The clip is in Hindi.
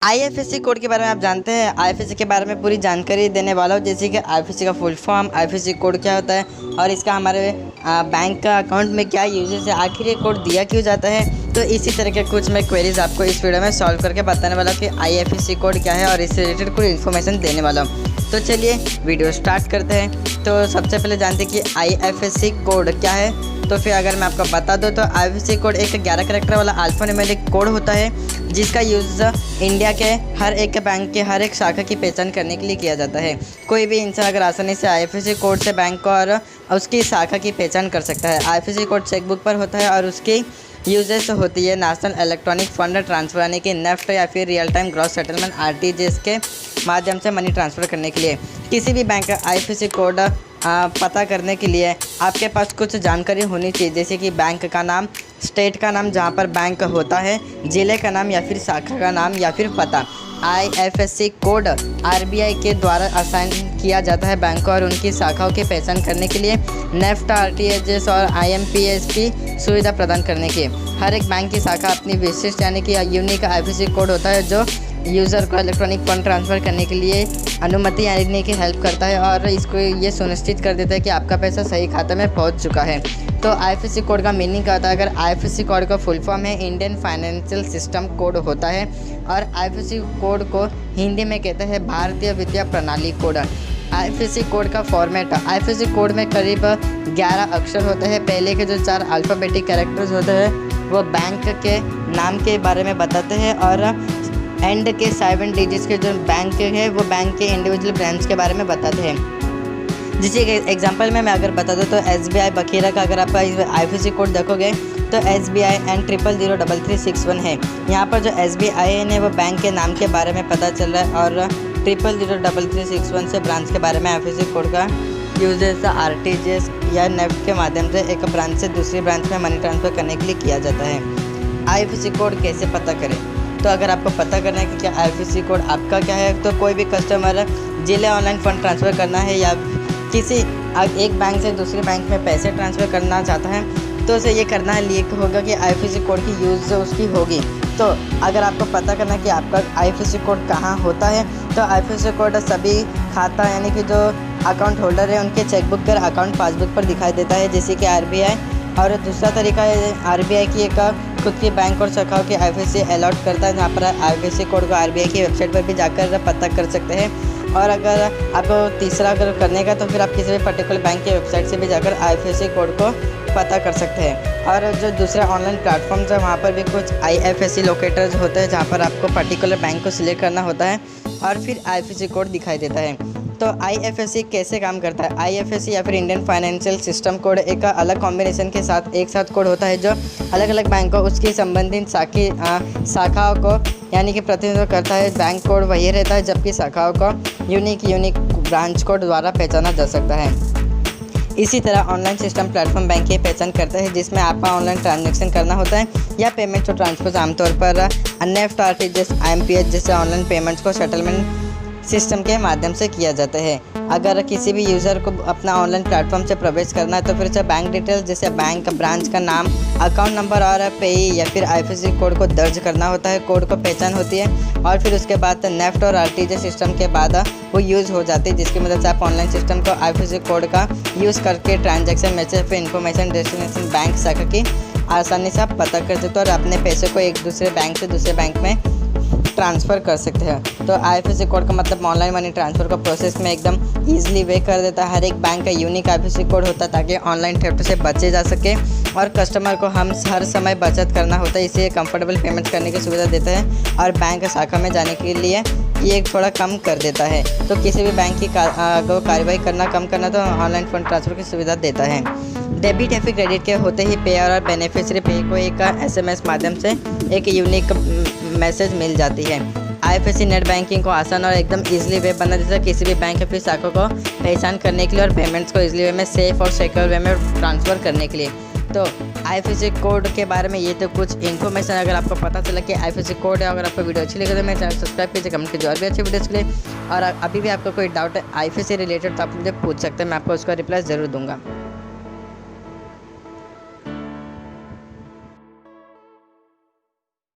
आईएफएससी कोड के बारे में आप जानते हैं। आईएफएससी के बारे में पूरी जानकारी देने वाला हूँ, जैसे कि आईएफएससी का फुल फॉर्म, आईएफएससी कोड क्या होता है और इसका हमारे बैंक का अकाउंट में क्या यूजेस है, आखिर ये कोड दिया क्यों जाता है। तो इसी तरह के कुछ मैं क्वेरीज आपको इस वीडियो में सॉल्व करके बताने वाला हूँ कि आईएफएससी कोड क्या है और इससे रिलेटेड पूरी इन्फॉर्मेशन देने वाला हूँ। तो चलिए वीडियो स्टार्ट करते हैं। तो सबसे पहले जानते हैं कि आईएफएससी कोड क्या है। तो फिर अगर मैं आपको बता दूं तो आईएफएससी कोड एक 11 कैरेक्टर वाला अल्फान्यूमेरिक कोड होता है, जिसका यूज़ इंडिया के हर एक बैंक के हर एक शाखा की पहचान करने के लिए किया जाता है। कोई भी इंसान अगर आसानी से आईएफएससी कोड से बैंक को और उसकी शाखा की पहचान कर सकता है। आईएफएससी कोड चेकबुक पर होता है और उसकी यूजेस होती है नेशनल इलेक्ट्रॉनिक फंड ट्रांसफर यानी कि नेफ्ट या फिर real time gross settlement RTGS के माध्यम से मनी ट्रांसफ़र करने के लिए। किसी भी बैंक का आईएफएससी कोड पता करने के लिए आपके पास कुछ जानकारी होनी चाहिए, जैसे कि बैंक का नाम, स्टेट का नाम जहां पर बैंक होता है, ज़िले का नाम या फिर शाखा का नाम या फिर पता। आईएफएससी कोड आरबीआई के द्वारा असाइन किया जाता है बैंकों और उनकी शाखाओं की पहचान करने के लिए, नेफ्ट, आरटीजीएस और आईएमपीएस की सुविधा प्रदान करने की। हर एक बैंक की शाखा अपनी विशिष्ट यानी कि यूनिक आईएफएससी कोड होता है, जो यूज़र को इलेक्ट्रॉनिक फंड ट्रांसफ़र करने के लिए अनुमति यानी कि हेल्प करता है और इसको ये सुनिश्चित कर देता है कि आपका पैसा सही खाते में पहुंच चुका है। तो आईएफएससी कोड का मीनिंग क्या होता है? अगर आईएफएससी कोड का फुल फॉर्म है इंडियन फाइनेंशियल सिस्टम कोड होता है और आईएफएससी कोड को हिंदी में कहते हैं भारतीय वित्तीय प्रणाली कोड। आईएफएससी कोड का फॉर्मेट, आईएफएससी कोड में करीब 11 अक्षर होते हैं। पहले के जो 4 अल्फ़ाबेटिक कैरेक्टर्स होते हैं वो बैंक के नाम के बारे में बताते हैं और एंड के 7 डिजिट्स के जो बैंक है वो बैंक के इंडिविजुअल ब्रांच के बारे में बताते हैं। जिसे एग्जांपल में मैं अगर बता दूँ तो एसबीआई बखीरा का अगर आप आईएफएससी कोड देखोगे तो SBI N 000361 है। यहाँ पर जो SBI है वो बैंक के नाम के बारे में पता चल रहा है और 000361 से ब्रांच के बारे में आईएफएससी कोड का यूजेस आरटीजीएस या नेफ्ट के माध्यम से एक ब्रांच से दूसरी ब्रांच में मनी ट्रांसफ़र करने के लिए किया जाता है। आईएफएससी कोड कैसे पता करें? तो अगर आपको पता करना है कि क्या आईएफएससी कोड आपका क्या है, तो कोई भी कस्टमर जिले ऑनलाइन फ़ंड ट्रांसफ़र करना है या किसी एक बैंक से दूसरे बैंक में पैसे ट्रांसफ़र करना चाहता है तो उसे ये करना है लिए होगा कि आईएफएससी कोड की यूज़ उसकी होगी। तो अगर आपको पता करना है कि आपका आईएफएससी कोड कहाँ होता है, तो आईएफएससी कोड सभी खाता यानी कि जो अकाउंट होल्डर है उनके चेकबुक पर, अकाउंट पासबुक पर दिखाई देता है, जैसे कि आरबीआई। और दूसरा तरीका है आरबीआई की एक खुद की बैंक और शाखाओं की आईएफएससी अलॉट करता है, जहाँ पर आईएफएससी कोड को आरबीआई की वेबसाइट पर भी जाकर पता कर सकते हैं। और अगर आपको तीसरा अगर करने का तो फिर आप किसी भी पर्टिकुलर बैंक की वेबसाइट से भी जाकर आईएफएससी कोड को पता कर सकते हैं। और जो दूसरे ऑनलाइन प्लेटफॉर्म्स है वहाँ पर भी कुछ आईएफएससी लोकेटर्स होते हैं, जहाँ पर आपको पर्टिकुलर बैंक को सिलेक्ट करना होता है और फिर आईएफएससी कोड दिखाई देता है। तो आईएफएससी कैसे काम करता है? आईएफएससी या फिर इंडियन फाइनेंशियल सिस्टम कोड एक अलग कॉम्बिनेशन के साथ एक साथ कोड होता है, जो अलग अलग बैंक को उसकी संबंधित शाखाओं को यानी कि प्रतिनिधित्व करता है। बैंक कोड वही रहता है, जबकि शाखाओं को यूनिक ब्रांच कोड द्वारा पहचाना जा सकता है। इसी तरह ऑनलाइन सिस्टम प्लेटफॉर्म बैंक की पहचान करता है, जिसमें आपको ऑनलाइन ट्रांजैक्शन करना होता है या पेमेंट्स और ट्रांसफर आमतौर पर नेफ्ट, आरटीजीएस, आईएमपीएस जैसे ऑनलाइन पेमेंट्स को सेटलमेंट सिस्टम के माध्यम से किया जाता है। अगर किसी भी यूज़र को अपना ऑनलाइन प्लेटफॉर्म से प्रवेश करना है तो फिर से बैंक डिटेल्स जैसे बैंक, ब्रांच का नाम, अकाउंट नंबर और पेई या फिर आईएफएससी कोड को दर्ज करना होता है। कोड को पहचान होती है और फिर उसके बाद नेफ्ट और आरटीजीएस सिस्टम के बाद वो यूज़ हो जाती है, जिसकी मदद से आप ऑनलाइन सिस्टम को आईएफएससी कोड का यूज़ करके ट्रांजैक्शन मैसेज फिर इन्फॉर्मेशन डेस्टिनेशन बैंक शाखा की आसानी से आप पता कर सकते हो और अपने पैसे को एक दूसरे बैंक से दूसरे बैंक में ट्रांसफ़र कर सकते हैं। तो आईएफएससी कोड का मतलब ऑनलाइन मनी ट्रांसफ़र का प्रोसेस में एकदम ईजिली वे कर देता है। हर एक बैंक का यूनिक आईएफएससी कोड होता है ताकि ऑनलाइन थेफ्ट से बचे जा सके और कस्टमर को हम हर समय बचत करना होता है, इसलिए कंफर्टेबल पेमेंट्स करने की सुविधा देता है और बैंक शाखा में जाने के लिए ये थोड़ा कम कर देता है। तो किसी भी बैंक की कार्रवाई करना कम करना तो ऑनलाइन फंड ट्रांसफ़र की सुविधा देता है। डेबिट या फिर क्रेडिट के होते ही पे और बेनिफिशियरी पे को एक एसएमएस माध्यम से एक यूनिक मैसेज मिल जाती है। आईएफएससी नेट बैंकिंग को आसान और एकदम इजीली वे बना देता है, किसी भी बैंक या फिर शाखा को पहचान करने के लिए और पेमेंट्स को इजीली वे में सेफ और सिक्योर वे में ट्रांसफ़र करने के लिए। तो आईएफएससी कोड के बारे में ये तो कुछ इन्फॉर्मेशन अगर आपको पता चला कि आईएफएससी कोड है। अगर आपको वीडियो अच्छी लगे तो मेरे चैनल सब्सक्राइब कीजिए, कमेंट कीजिए और भी अच्छी वीडियोज़ के लिए। और अभी भी आपको कोई डाउट है आईएफएससी रिलेटेड तो आप मुझे पूछ सकते हैं, मैं आपको उसका रिप्लाई ज़रूर दूंगा।